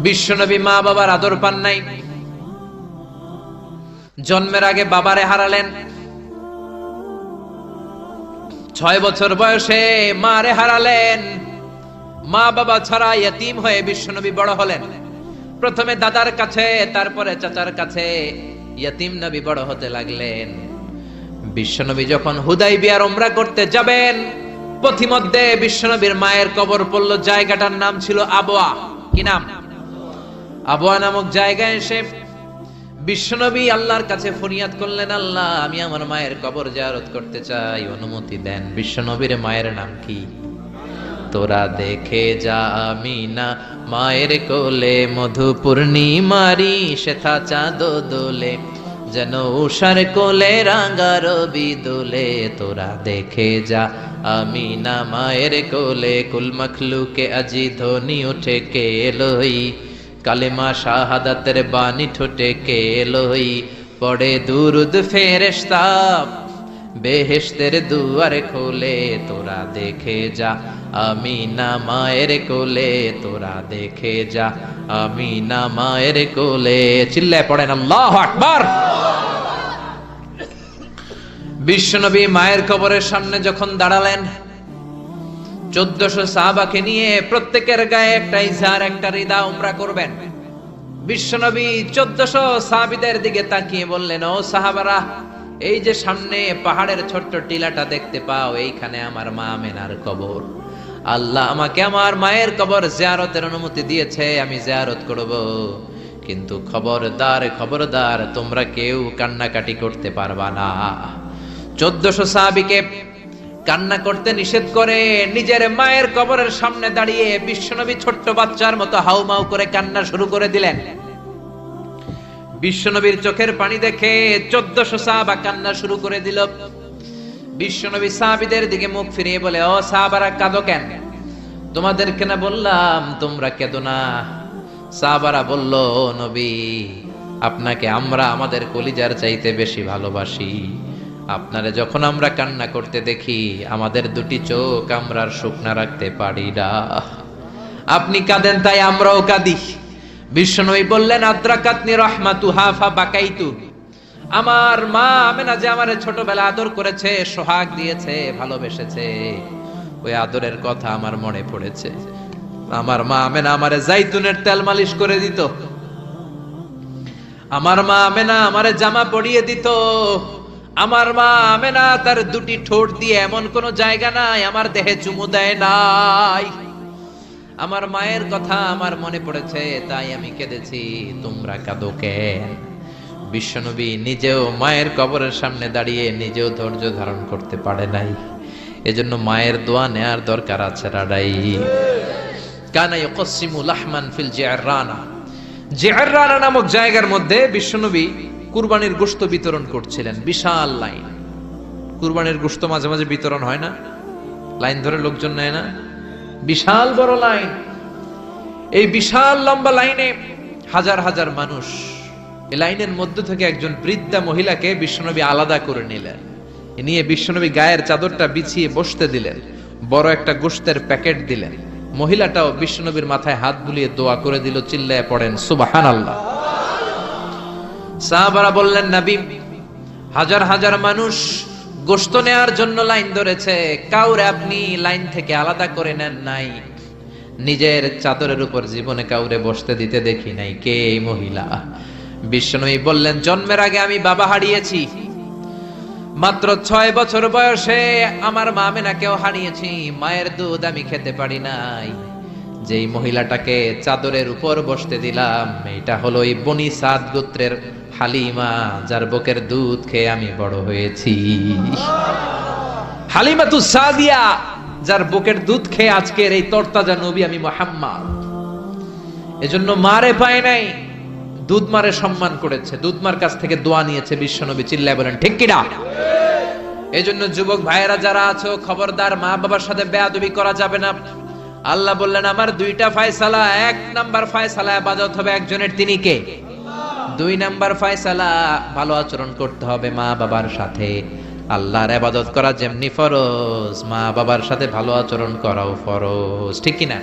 বিশ্বনবী মা বাবার আদর পান নাই, জন্মের আগে বাবারে হারালেন, 6 বছর বয়সে মারে হারালেন। মা বাবা ছাড়া ইয়তীম হয়ে বিশ্বনবী বড় হলেন। প্রথমে দাদার কাছে, তারপরে চাচার কাছে ইয়তীম নবী বড় হতে লাগলেন। বিশ্বনবী যখন হুদাইবিয়ার উমরা করতে যাবেন, পথিমধ্যে বিশ্বনবীর মায়ের কবর পড়ল। জায়গাটার নাম ছিল আবওয়া। কি নাম? আবওয়া নামক জায়গায় এসে বিশ্বনবী আল্লাহর কাছে ফরিয়াদ করলেন, আল্লাহ, আমি আমার মায়ের কবর জিয়ারত করতে চাই, অনুমতি দেন। বিশ্বনবীর মায়ের নাম কি? তোরা দেখে যা আমিনা মায়ের কোলে, মধু পূর্ণিমারি শেথা চাঁদ দোলে, যেন উষার কোলে রাঙা রবি দোলে। তোরা দেখে যা আমিনা মায়ের কোলে, কুল মখলুকে আজি ধ্বনি উঠে কে এলোই, কালেমা শাহাদাতের বাণী ঠোঁটে কে এলোই, পড়ে দুরুদ ফেরেশতা বেহেশতের দুয়ার খোলে। তোরা দেখে যা আমিনা মায়ের কোলে, তোরা দেখে যা আমিনা মায়ের কোলে। চিল্লায় পড়েন আল্লাহু আকবার। বিশ্বনবী মায়ের কবরের সামনে যখন দাঁড়ালেন, 1400 সাহাবাকে নিয়ে প্রত্যেকের গায়ে একটা ইজার, একটা রিদা উমরা করবেন। বিশ্বনবী 1400 সাহাবীদের দিকে তাকিয়ে বললেন, ও সাহাবারা, এই যে সামনে পাহাড়ের ছোট্ট টিলাটা দেখতে পাও, এইখানে আমার মা আমেনার কবর। আল্লাহ আমাকে আমার মায়ের কবর জিয়ারতের অনুমতি দিয়েছে, আমি জিয়ারত করব। কিন্তু খবরদার, খবরদার, তোমরা কেউ কান্নাকাটি করতে পারবা না। 1400 সাহাবীকে কান্না করতে নিষেধ করে নিজের মায়ের কবরের সামনে দাঁড়িয়ে বিশ্বনবী ছোট্ট বাচ্চার মতো হাউমাউ করে কান্না শুরু করে দিলেন। বিশ্বনবীর চোখের পানি দেখে 1400 সাহাবা কান্না শুরু করে দিল। বিশ্বনবী সাহাবীদের দিকে মুখ ফিরিয়ে বলে, ও সাহাবারা, কাঁদো কেন? তোমাদেরকে না বললাম তোমরা কেঁদো না? সাহাবারা বলল, ও নবী, আপনাকে আমরা আমাদের কলিজার চাইতে বেশি ভালোবাসি। আপনারে যখন আমরা কান্না করতে দেখি, আমাদের দুটি চোখ আমরা আর শুকনা রাখতে পারি না। আপনি কাঁদেন তাই আমরাও কাঁদি। বিশ্বনবী বললেন, আদ্রাকাতনি রাহমাতুহা ফাবাকাইতু। আমার মা আমেনা যে আমারে ছোটবেলা আদর করেছে, সোহাগ দিয়েছে, ভালোবেসেছে, ওই আদরের কথা আমার মনে পড়েছে। আমার মা আমেনা আমারে জাইতুনের তেল মালিশ করে দিত, আমার মা আমেনা আমারে জামা পরিয়ে দিত, আমার মা আমেনা তার দুটি ঠোঁট দিয়ে এমন কোন জায়গা নাই আমার দেহে চুমু দেয় নাই। আমার মায়ের কথা আমার মনে পড়েছে, তাই আমি কেঁদেছি। তোমরা কাঁদো কেন? বিশ্বনবী নিজেও মায়ের কবরের সামনে দাঁড়িয়ে নিজেও ধৈর্য ধারণ করতে পারে নাই। এজন্য মায়ের দোয়া নেয়ার দরকার আছে রাডাই। কানা ইয়াকসিমু লাহমান ফিল জিআররানা। জিআররানা নামক জায়গার মধ্যে বিশ্বনবী কুরবানির গোশত বিতরণ করছিলেন। বিশাল লাইন। কুরবানির গোশত মাঝে মাঝে বিতরণ হয় না, লাইন ধরে লোকজন নেয় না, বিশাল বড় লাইন। এই বিশাল লম্বা লাইনে হাজার হাজার মানুষ। এই লাইনের মধ্য থেকে একজন বৃদ্ধা মহিলাকে বিশ্বনবী আলাদা করে নিলেন, নিয়ে বিশ্বনবী গায়ের চাদরটা বিছিয়ে বসতে দিলেন, বড় একটা গোশতের প্যাকেট দিলেন। মহিলাটাও বিশ্বনবীর মাথায় হাত বুলিয়ে দোয়া করে দিল। চিল্লায় পড়েন সুবহানাল্লাহ। সাহাবারা বললেন, নবী, হাজার হাজার মানুষ গোশত নেয়ার জন্য লাইন ধরেছে, কাউরে আপনি লাইন থেকে আলাদা করে নেন নাই, নিজের চাদরের উপর জীবনে কাউরে বসতে দিতে দেখি নাই। কে এই মহিলা? বিশ্বনবী বললেন, জন্মের আগে আমি বাবা হারিয়েছি, মাত্র 6 বছর বয়সে আমার মা আমেনাকেও হারিয়েছি, মায়ের দুধ আমি খেতে পারি নাই। যেই মহিলাটাকে চাদরের উপর বসতে দিলাম, এটা হলো এই বনি সাদ গোত্রের হালিমা, যার বুকের দুধ খেয়ে আমি বড় হয়েছি। হালিমাতু সাদিয়া, যার বুকের দুধ খেয়ে আজকের এই তরতাজা নবী আমি মুহাম্মদ। এজন্য মারে পায় নাই, দুধ মারে সম্মান করেছে, দুধ মার কাছ থেকে দোয়া নিয়েছে বিশ্বনবী। চিল্লায় বলেন ঠিক কিনা? এজন্য যুবক ভাইয়েরা যারা আছো, খবরদার, মা বাবার সাথে বেয়াদবি করা যাবে না। আল্লাহ বললেন, আমার 2টা ফয়সালা। 1 নাম্বার ফয়সালা ইবাদত হবে একজনের, তিনি কে? 2 নাম্বার ফয়সালা ভালো আচরণ করতে হবে মা বাবার সাথে। আল্লাহর ইবাদত করা যেমনি ফরজ, মা বাবার সাথে ভালো আচরণ করাও ফরজ। ঠিক কিনা?